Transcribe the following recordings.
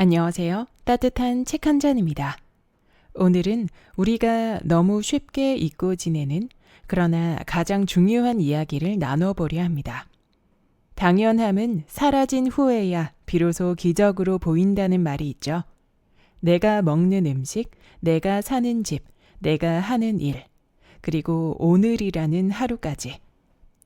안녕하세요. 따뜻한 책 한 잔입니다. 오늘은 우리가 너무 쉽게 잊고 지내는 그러나 가장 중요한 이야기를 나눠보려 합니다. 당연함은 사라진 후에야 비로소 기적으로 보인다는 말이 있죠. 내가 먹는 음식, 내가 사는 집, 내가 하는 일, 그리고 오늘이라는 하루까지.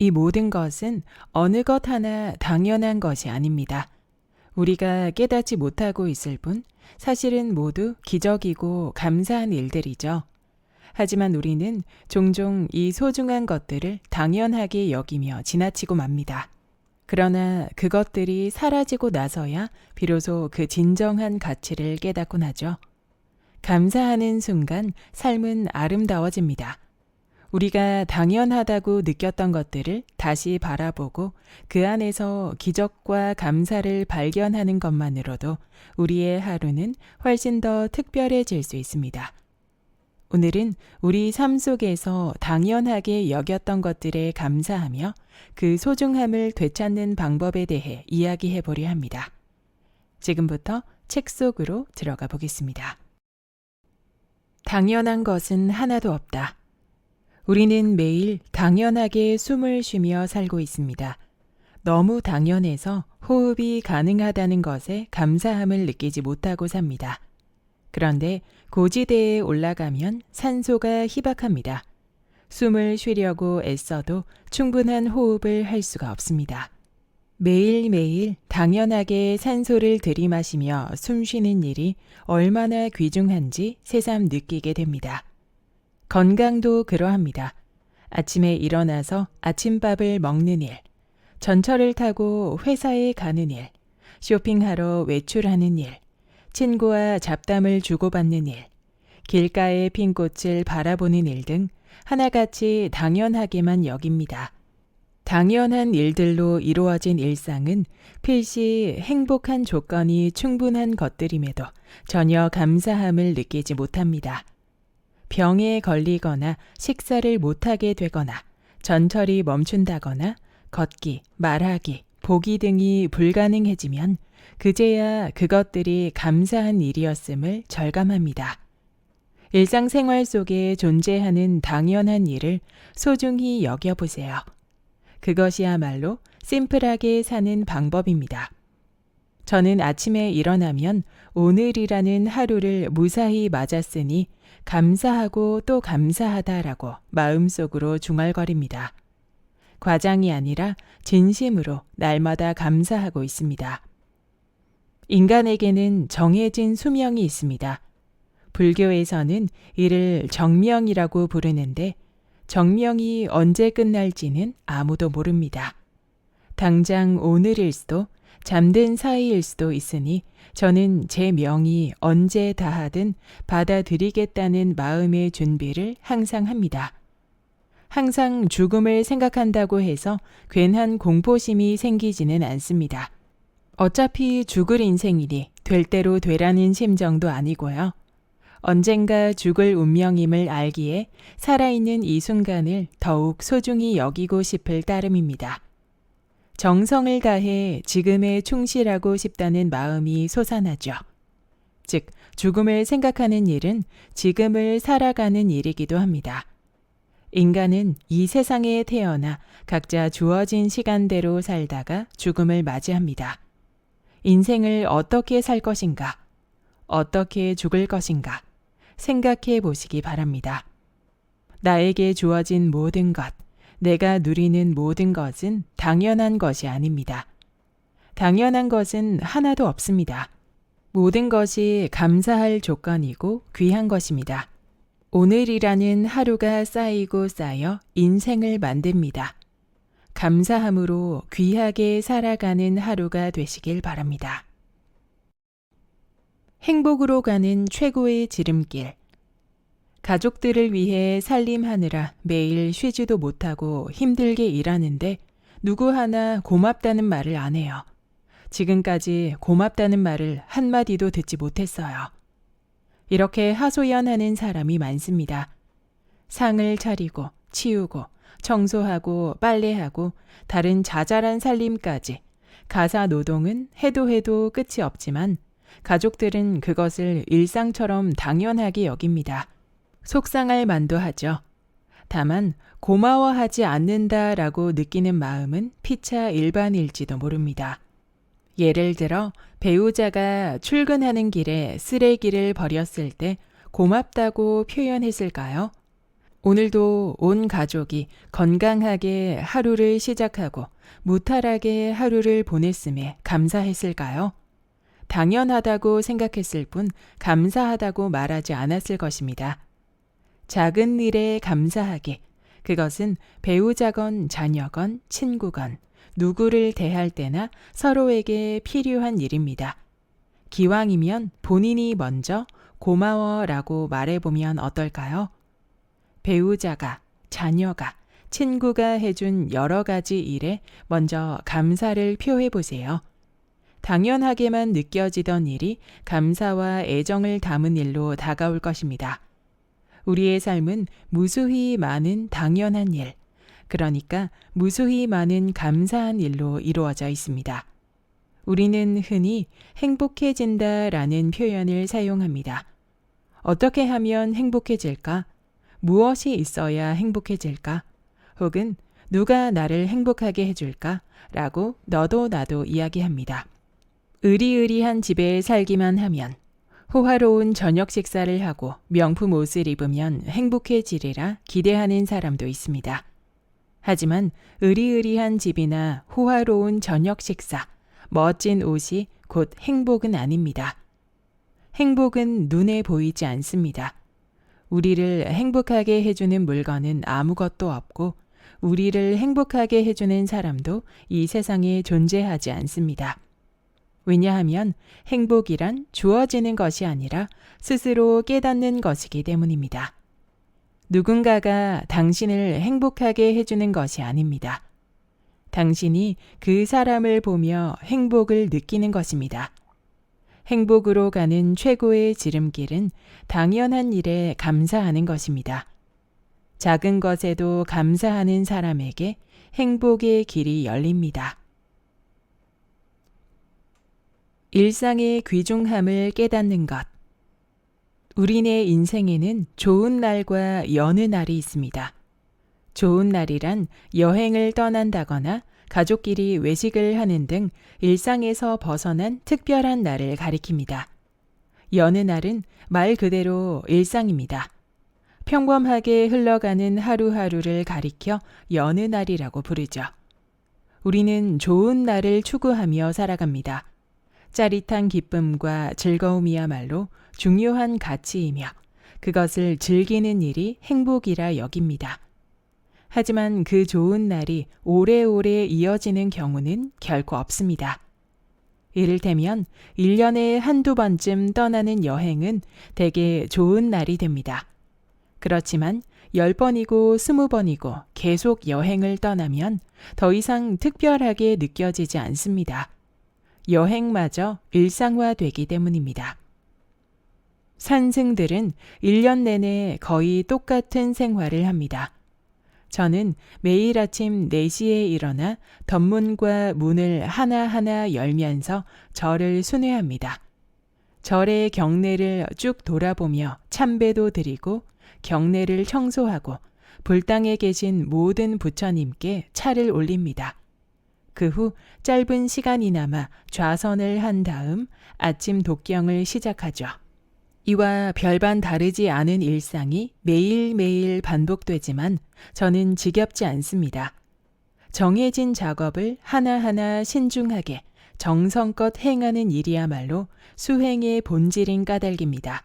이 모든 것은 어느 것 하나 당연한 것이 아닙니다. 우리가 깨닫지 못하고 있을 뿐 사실은 모두 기적이고 감사한 일들이죠. 하지만 우리는 종종 이 소중한 것들을 당연하게 여기며 지나치고 맙니다. 그러나 그것들이 사라지고 나서야 비로소 그 진정한 가치를 깨닫곤 하죠. 감사하는 순간 삶은 아름다워집니다. 우리가 당연하다고 느꼈던 것들을 다시 바라보고 그 안에서 기적과 감사를 발견하는 것만으로도 우리의 하루는 훨씬 더 특별해질 수 있습니다. 오늘은 우리 삶 속에서 당연하게 여겼던 것들에 감사하며 그 소중함을 되찾는 방법에 대해 이야기해 보려 합니다. 지금부터 책 속으로 들어가 보겠습니다. 당연한 것은 하나도 없다. 우리는 매일 당연하게 숨을 쉬며 살고 있습니다. 너무 당연해서 호흡이 가능하다는 것에 감사함을 느끼지 못하고 삽니다. 그런데 고지대에 올라가면 산소가 희박합니다. 숨을 쉬려고 애써도 충분한 호흡을 할 수가 없습니다. 매일매일 당연하게 산소를 들이마시며 숨 쉬는 일이 얼마나 귀중한지 새삼 느끼게 됩니다. 건강도 그러합니다. 아침에 일어나서 아침밥을 먹는 일, 전철을 타고 회사에 가는 일, 쇼핑하러 외출하는 일, 친구와 잡담을 주고받는 일, 길가의 핀 꽃을 바라보는 일 등 하나같이 당연하게만 여깁니다. 당연한 일들로 이루어진 일상은 필시 행복한 조건이 충분한 것들임에도 전혀 감사함을 느끼지 못합니다. 병에 걸리거나 식사를 못하게 되거나 전철이 멈춘다거나 걷기, 말하기, 보기 등이 불가능해지면 그제야 그것들이 감사한 일이었음을 절감합니다. 일상생활 속에 존재하는 당연한 일을 소중히 여겨보세요. 그것이야말로 심플하게 사는 방법입니다. 저는 아침에 일어나면 오늘이라는 하루를 무사히 맞았으니 감사하고 또 감사하다라고 마음속으로 중얼거립니다. 과장이 아니라 진심으로 날마다 감사하고 있습니다. 인간에게는 정해진 수명이 있습니다. 불교에서는 이를 정명이라고 부르는데 정명이 언제 끝날지는 아무도 모릅니다. 당장 오늘일 수도 잠든 사이일 수도 있으니 저는 제 명이 언제 다하든 받아들이겠다는 마음의 준비를 항상 합니다. 항상 죽음을 생각한다고 해서 괜한 공포심이 생기지는 않습니다. 어차피 죽을 인생이니 될 대로 되라는 심정도 아니고요. 언젠가 죽을 운명임을 알기에 살아있는 이 순간을 더욱 소중히 여기고 싶을 따름입니다. 정성을 다해 지금에 충실하고 싶다는 마음이 솟아나죠. 즉, 죽음을 생각하는 일은 지금을 살아가는 일이기도 합니다. 인간은 이 세상에 태어나 각자 주어진 시간대로 살다가 죽음을 맞이합니다. 인생을 어떻게 살 것인가? 어떻게 죽을 것인가? 생각해 보시기 바랍니다. 나에게 주어진 모든 것, 내가 누리는 모든 것은 당연한 것이 아닙니다. 당연한 것은 하나도 없습니다. 모든 것이 감사할 조건이고 귀한 것입니다. 오늘이라는 하루가 쌓이고 쌓여 인생을 만듭니다. 감사함으로 귀하게 살아가는 하루가 되시길 바랍니다. 행복으로 가는 최고의 지름길. 가족들을 위해 살림하느라 매일 쉬지도 못하고 힘들게 일하는데 누구 하나 고맙다는 말을 안 해요. 지금까지 고맙다는 말을 한마디도 듣지 못했어요. 이렇게 하소연하는 사람이 많습니다. 상을 차리고 치우고 청소하고 빨래하고 다른 자잘한 살림까지 가사 노동은 해도 해도 끝이 없지만 가족들은 그것을 일상처럼 당연하게 여깁니다. 속상할 만도 하죠. 다만 고마워하지 않는다라고 느끼는 마음은 피차 일반일지도 모릅니다. 예를 들어 배우자가 출근하는 길에 쓰레기를 버렸을 때 고맙다고 표현했을까요? 오늘도 온 가족이 건강하게 하루를 시작하고 무탈하게 하루를 보냈음에 감사했을까요? 당연하다고 생각했을 뿐 감사하다고 말하지 않았을 것입니다. 작은 일에 감사하기, 그것은 배우자건 자녀건 친구건 누구를 대할 때나 서로에게 필요한 일입니다. 기왕이면 본인이 먼저 고마워라고 말해보면 어떨까요? 배우자가, 자녀가, 친구가 해준 여러 가지 일에 먼저 감사를 표해보세요. 당연하게만 느껴지던 일이 감사와 애정을 담은 일로 다가올 것입니다. 우리의 삶은 무수히 많은 당연한 일, 그러니까 무수히 많은 감사한 일로 이루어져 있습니다. 우리는 흔히 행복해진다라는 표현을 사용합니다. 어떻게 하면 행복해질까? 무엇이 있어야 행복해질까? 혹은 누가 나를 행복하게 해줄까? 라고 너도 나도 이야기합니다. 으리으리한 집에 살기만 하면, 호화로운 저녁 식사를 하고 명품 옷을 입으면 행복해지리라 기대하는 사람도 있습니다. 하지만 으리으리한 집이나 호화로운 저녁 식사, 멋진 옷이 곧 행복은 아닙니다. 행복은 눈에 보이지 않습니다. 우리를 행복하게 해주는 물건은 아무것도 없고 우리를 행복하게 해주는 사람도 이 세상에 존재하지 않습니다. 왜냐하면 행복이란 주어지는 것이 아니라 스스로 깨닫는 것이기 때문입니다. 누군가가 당신을 행복하게 해주는 것이 아닙니다. 당신이 그 사람을 보며 행복을 느끼는 것입니다. 행복으로 가는 최고의 지름길은 당연한 일에 감사하는 것입니다. 작은 것에도 감사하는 사람에게 행복의 길이 열립니다. 일상의 귀중함을 깨닫는 것. 우리네 인생에는 좋은 날과 여느 날이 있습니다. 좋은 날이란 여행을 떠난다거나 가족끼리 외식을 하는 등 일상에서 벗어난 특별한 날을 가리킵니다. 여느 날은 말 그대로 일상입니다. 평범하게 흘러가는 하루하루를 가리켜 여느 날이라고 부르죠. 우리는 좋은 날을 추구하며 살아갑니다. 짜릿한 기쁨과 즐거움이야말로 중요한 가치이며 그것을 즐기는 일이 행복이라 여깁니다. 하지만 그 좋은 날이 오래오래 이어지는 경우는 결코 없습니다. 이를테면 1년에 한두 번쯤 떠나는 여행은 대개 좋은 날이 됩니다. 그렇지만 10번이고 20번이고 계속 여행을 떠나면 더 이상 특별하게 느껴지지 않습니다. 여행마저 일상화되기 때문입니다. 산승들은 1년 내내 거의 똑같은 생활을 합니다. 저는 매일 아침 4시에 일어나 덧문과 문을 하나하나 열면서 절을 순회합니다. 절의 경내를 쭉 돌아보며 참배도 드리고 경내를 청소하고 불당에 계신 모든 부처님께 차를 올립니다. 그 후 짧은 시간이나마 좌선을 한 다음 아침 독경을 시작하죠. 이와 별반 다르지 않은 일상이 매일매일 반복되지만 저는 지겹지 않습니다. 정해진 작업을 하나하나 신중하게 정성껏 행하는 일이야말로 수행의 본질인 까닭입니다.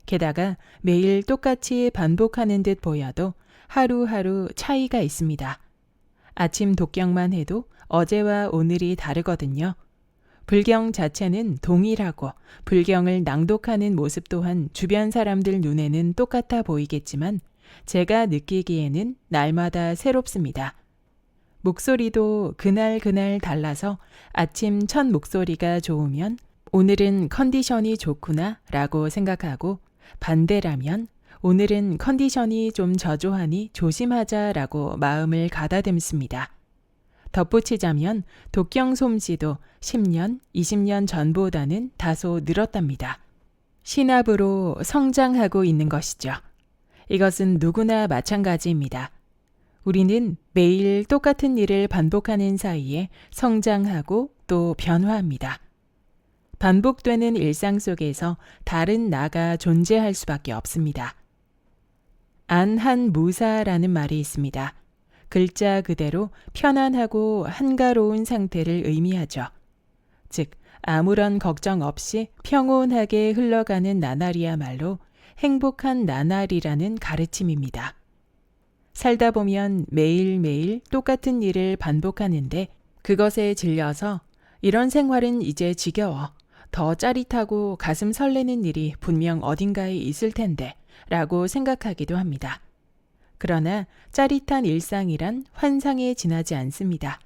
게다가 매일 똑같이 반복하는 듯 보여도 하루하루 차이가 있습니다. 아침 독경만 해도 어제와 오늘이 다르거든요. 불경 자체는 동일하고 불경을 낭독하는 모습 또한 주변 사람들 눈에는 똑같아 보이겠지만 제가 느끼기에는 날마다 새롭습니다. 목소리도 그날 달라서 아침 첫 목소리가 좋으면 오늘은 컨디션이 좋구나 라고 생각하고 반대라면 오늘은 컨디션이 좀 저조하니 조심하자라고 마음을 가다듬습니다. 덧붙이자면 독경 솜씨도 10년, 20년 전보다는 다소 늘었답니다. 신압으로 성장하고 있는 것이죠. 이것은 누구나 마찬가지입니다. 우리는 매일 똑같은 일을 반복하는 사이에 성장하고 또 변화합니다. 반복되는 일상 속에서 다른 나가 존재할 수밖에 없습니다. 안한무사라는 말이 있습니다. 글자 그대로 편안하고 한가로운 상태를 의미하죠. 즉, 아무런 걱정 없이 평온하게 흘러가는 나날이야말로 행복한 나날이라는 가르침입니다. 살다 보면 매일매일 똑같은 일을 반복하는데 그것에 질려서 이런 생활은 이제 지겨워. 더 짜릿하고 가슴 설레는 일이 분명 어딘가에 있을 텐데 라고 생각하기도 합니다. 그러나 짜릿한 일상이란 환상에 지나지 않습니다.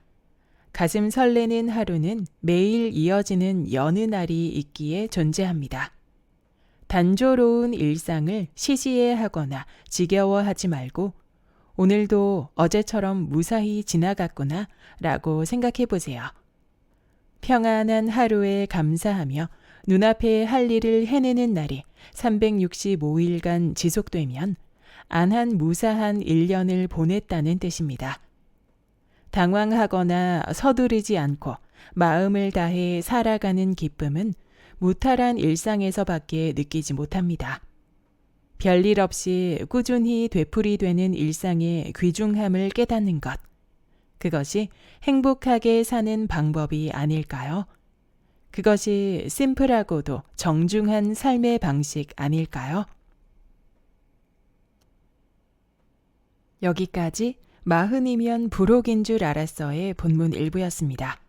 가슴 설레는 하루는 매일 이어지는 여느 날이 있기에 존재합니다. 단조로운 일상을 시시해하거나 지겨워하지 말고 오늘도 어제처럼 무사히 지나갔구나 라고 생각해 보세요. 평안한 하루에 감사하며 눈앞에 할 일을 해내는 날이 365일간 지속되면 안한무사한 1년을 보냈다는 뜻입니다. 당황하거나 서두르지 않고 마음을 다해 살아가는 기쁨은 무탈한 일상에서밖에 느끼지 못합니다. 별일 없이 꾸준히 되풀이되는 일상의 귀중함을 깨닫는 것, 그것이 행복하게 사는 방법이 아닐까요? 그것이 심플하고도 정중한 삶의 방식 아닐까요? 여기까지 40이면 불혹인 줄 알았어의 본문 일부였습니다.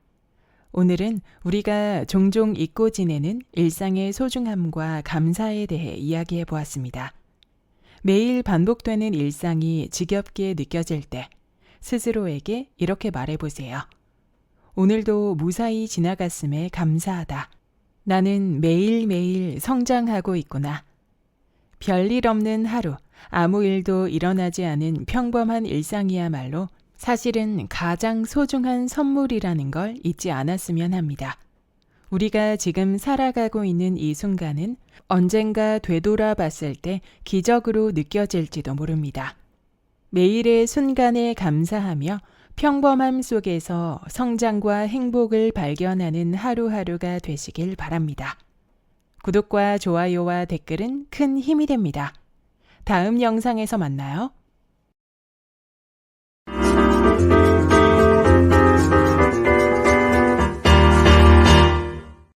오늘은 우리가 종종 잊고 지내는 일상의 소중함과 감사에 대해 이야기해 보았습니다. 매일 반복되는 일상이 지겹게 느껴질 때 스스로에게 이렇게 말해보세요. 오늘도 무사히 지나갔음에 감사하다. 나는 매일매일 성장하고 있구나. 별일 없는 하루, 아무 일도 일어나지 않은 평범한 일상이야말로 사실은 가장 소중한 선물이라는 걸 잊지 않았으면 합니다. 우리가 지금 살아가고 있는 이 순간은 언젠가 되돌아봤을 때 기적으로 느껴질지도 모릅니다. 매일의 순간에 감사하며 평범함 속에서 성장과 행복을 발견하는 하루하루가 되시길 바랍니다. 구독과 좋아요와 댓글은 큰 힘이 됩니다. 다음 영상에서 만나요.